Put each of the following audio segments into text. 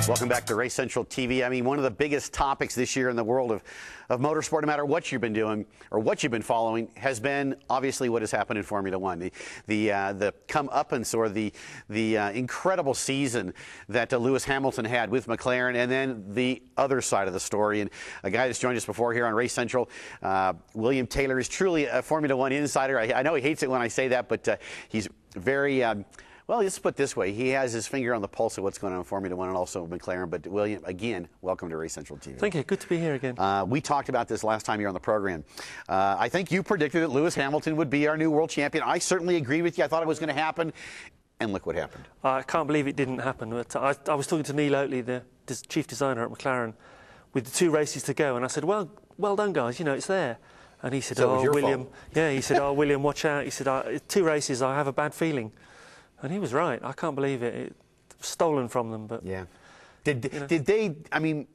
Welcome back to Race Central TV. I mean, one of the biggest topics this year in the world of motorsport, no matter what you've been doing or what you've been following, has been obviously what has happened in Formula One. The comeuppance or the incredible season that Lewis Hamilton had with McLaren, and then the other side of the story. And a guy that's joined us before here on Race Central, William Taylor, is truly a Formula One insider. I know he hates it when I say that, but he's very... well, let's put it this way. He has his finger on the pulse of what's going on in Formula One and also McLaren. But, William, again, welcome to Race Central TV. Thank you. Good to be here again. We talked about this last time you were on the program. I think you predicted that Lewis Hamilton would be our new world champion. I certainly agree with you. I thought it was going to happen. And look what happened. I can't believe it didn't happen. But I was talking to Neil Oatley, the chief designer at McLaren, with the 2 races to go. And I said, well done, guys. You know, it's there. And he said, so it was William. Fault. Yeah, he said, William, watch out. He said, 2 races, I have a bad feeling. And he was right. I can't believe it. It was stolen from them. But yeah. Did they, I mean,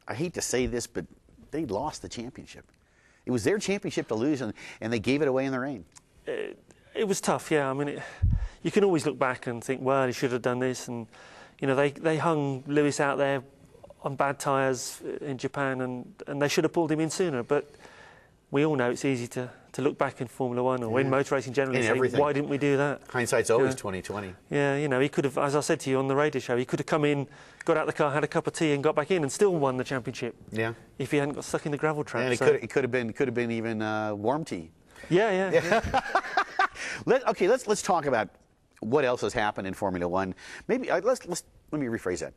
I hate to say this, but they lost the championship. It was their championship to lose, and they gave it away in the rain. It was tough, yeah. I mean, you can always look back and think, well, he should have done this. And, you know, they hung Lewis out there on bad tyres in Japan, and they should have pulled him in sooner. But we all know it's easy to look back in Formula One or in motor racing generally and say, why didn't we do that? Hindsight's always 20/20. Yeah, you know, he could have, as I said to you on the radio show, he could have come in, got out of the car, had a cup of tea and got back in and still won the championship. Yeah. If he hadn't got stuck in the gravel trap. And it could have been even warm tea. Yeah. Let's talk about what else has happened in Formula One. Maybe let me rephrase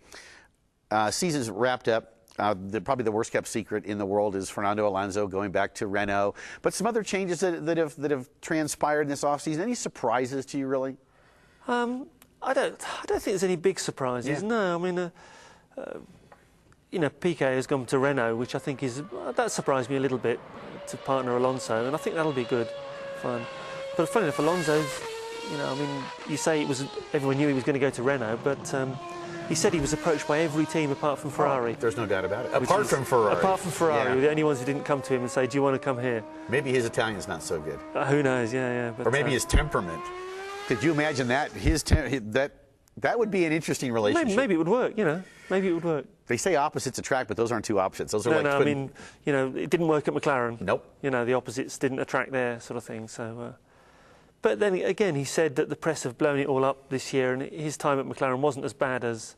that. Season's wrapped up. Probably the worst kept secret in the world is Fernando Alonso going back to Renault. But some other changes that have transpired in this offseason. Any surprises to you, really? I don't think there's any big surprises. Yeah. No, I mean, you know, Piquet has gone to Renault, which I think that surprised me a little bit to partner Alonso, and I think that'll be good fun. But funny enough, Alonso's, you know, I mean, you say everyone knew he was going to go to Renault, but. He said he was approached by every team apart from Ferrari. There's no doubt about it. Apart from Ferrari, we're the only ones who didn't come to him and say, do you want to come here? Maybe his Italian's not so good. Who knows, yeah. But, or maybe his temperament. Could you imagine that? That would be an interesting relationship. Maybe it would work, you know. Maybe it would work. They say opposites attract, but those aren't 2 opposites. Those are I mean, you know, it didn't work at McLaren. Nope. You know, the opposites didn't attract there, sort of thing, so... But then, again, he said that the press have blown it all up this year, and his time at McLaren wasn't as bad as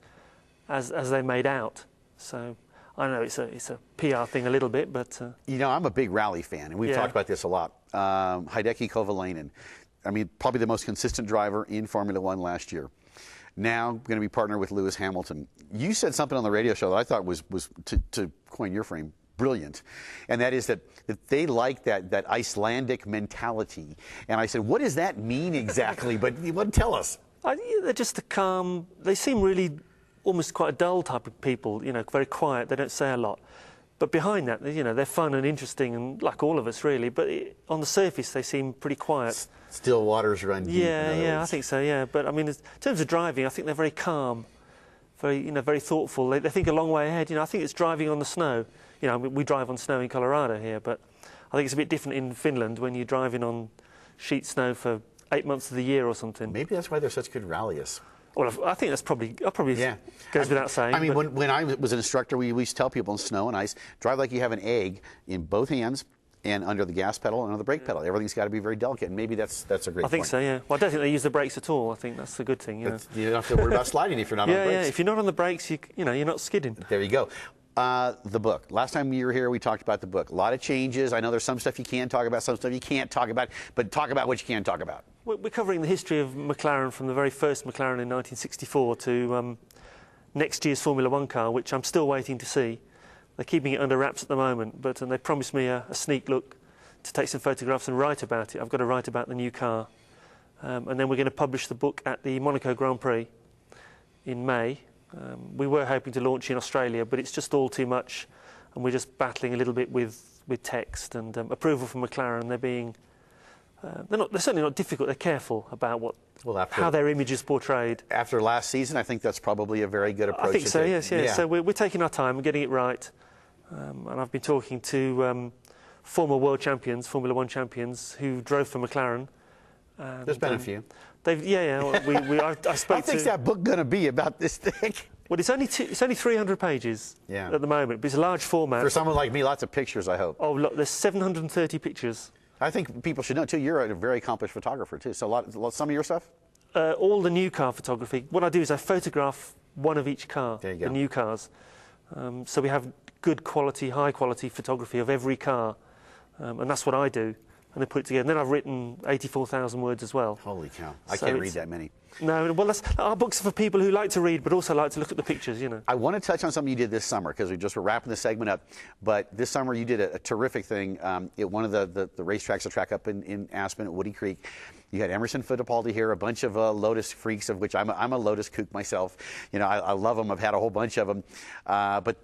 they made out. So I know it's a PR thing a little bit, but... You know, I'm a big rally fan, and we've talked about this a lot. Hideki Kovalainen, I mean, probably the most consistent driver in Formula One last year. Now going to be partnered with Lewis Hamilton. You said something on the radio show that I thought was to coin your frame, brilliant. And that is that they like that Icelandic mentality. And I said, what does that mean exactly? But you wouldn't tell us. They're just a calm... They seem really... almost quite a dull type of people, you know, very quiet, they don't say a lot. But behind that, you know, they're fun and interesting, and like all of us, really. But on the surface, they seem pretty quiet. Still waters run deep. Yeah, I think so, yeah. But, I mean, in terms of driving, I think they're very calm, very thoughtful. They think a long way ahead. You know, I think it's driving on the snow. You know, we drive on snow in Colorado here, but I think it's a bit different in Finland when you're driving on sheet snow for 8 months of the year or something. Maybe that's why they're such good ralliers. Well, I think that's probably goes without saying. I mean, when I was an instructor, we used to tell people in snow and ice, drive like you have an egg in both hands and under the gas pedal and under the brake pedal. Everything's got to be very delicate, and maybe that's a great point. I think so, yeah. Well, I don't think they use the brakes at all. I think that's the good thing, you know. You don't have to worry about sliding if you're not on the brakes. Yeah, if you're not on the brakes, you know, you're not skidding. There you go. The book. Last time you were here, we talked about the book. A lot of changes. I know there's some stuff you can talk about, some stuff you can't talk about, but talk about what you can talk about. We're covering the history of McLaren from the very first McLaren in 1964 to next year's Formula One car, which I'm still waiting to see. They're keeping it under wraps at the moment, but they promised me a sneak look to take some photographs and write about it. I've got to write about the new car. And then we're going to publish the book at the Monaco Grand Prix in May. We were hoping to launch in Australia, but it's just all too much, and we're just battling a little bit with text and approval from McLaren. They're being they're certainly not difficult. They're careful about how their image is portrayed. After last season, I think that's probably a very good approach. I think so. Yes. Yeah. So we're taking our time and getting it right. And I've been talking to former world champions, Formula One champions, who drove for McLaren. There's been a few. I spoke How thick's that book going to be about this thick? Well, it's only 300 pages Yeah. at the moment, but it's a large format. For someone like me, lots of pictures, I hope. Oh, look, there's 730 pictures. I think people should know, too, you're a very accomplished photographer, too. So some of your stuff? All the new car photography. What I do is I photograph one of each car, There you go. the new cars. So we have good quality, high quality photography of every car, and that's what I do. And I put it together. And then I've written 84,000 words as well. Holy cow. I So can't it's- read that many. No, well, our books are for people who like to read, but also like to look at the pictures, you know. I want to touch on something you did this summer because we're wrapping this segment up. But this summer you did a terrific thing at one of the racetracks, a track up in Aspen at Woody Creek. You had Emerson Fittipaldi here, a bunch of Lotus freaks, of which I'm a Lotus kook myself. You know, I love them. I've had a whole bunch of them. But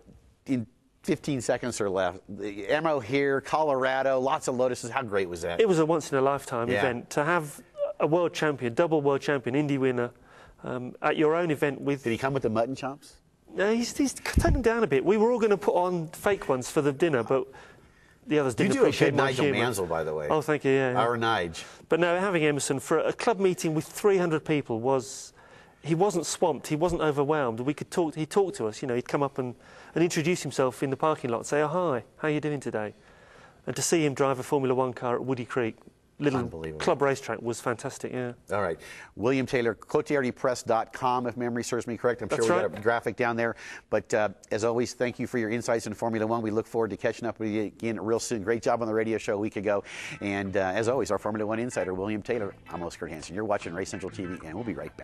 in 15 seconds or less, Emo here, Colorado, lots of Lotuses. How great was that? It was a once-in-a-lifetime Yeah. event. To have a world champion, double world champion, Indy winner, at your own event with... Did he come with the mutton chops? No, he's toned down a bit. We were all going to put on fake ones for the dinner, but the others You didn't do a appreciate good my Nigel humour. Mansell, by the way. Oh, thank you, yeah. Our Nige. But no, having Emerson for a club meeting with 300 people was... He wasn't swamped, he wasn't overwhelmed. We could talk. He talked to us, you know, he'd come up and introduce himself in the parking lot, say, oh, hi, how are you doing today? And to see him drive a Formula One car at Woody Creek, little Unbelievable. club racetrack, was fantastic, yeah. All right. William Taylor, CotieRDPress.com, if memory serves me correct. I'm sure That's we right. got a graphic down there. But as always, thank you for your insights in Formula One. We look forward to catching up with you again real soon. Great job on the radio show a week ago. And as always, our Formula One insider, William Taylor. I'm Oscar Hansen. You're watching Race Central TV, and we'll be right back.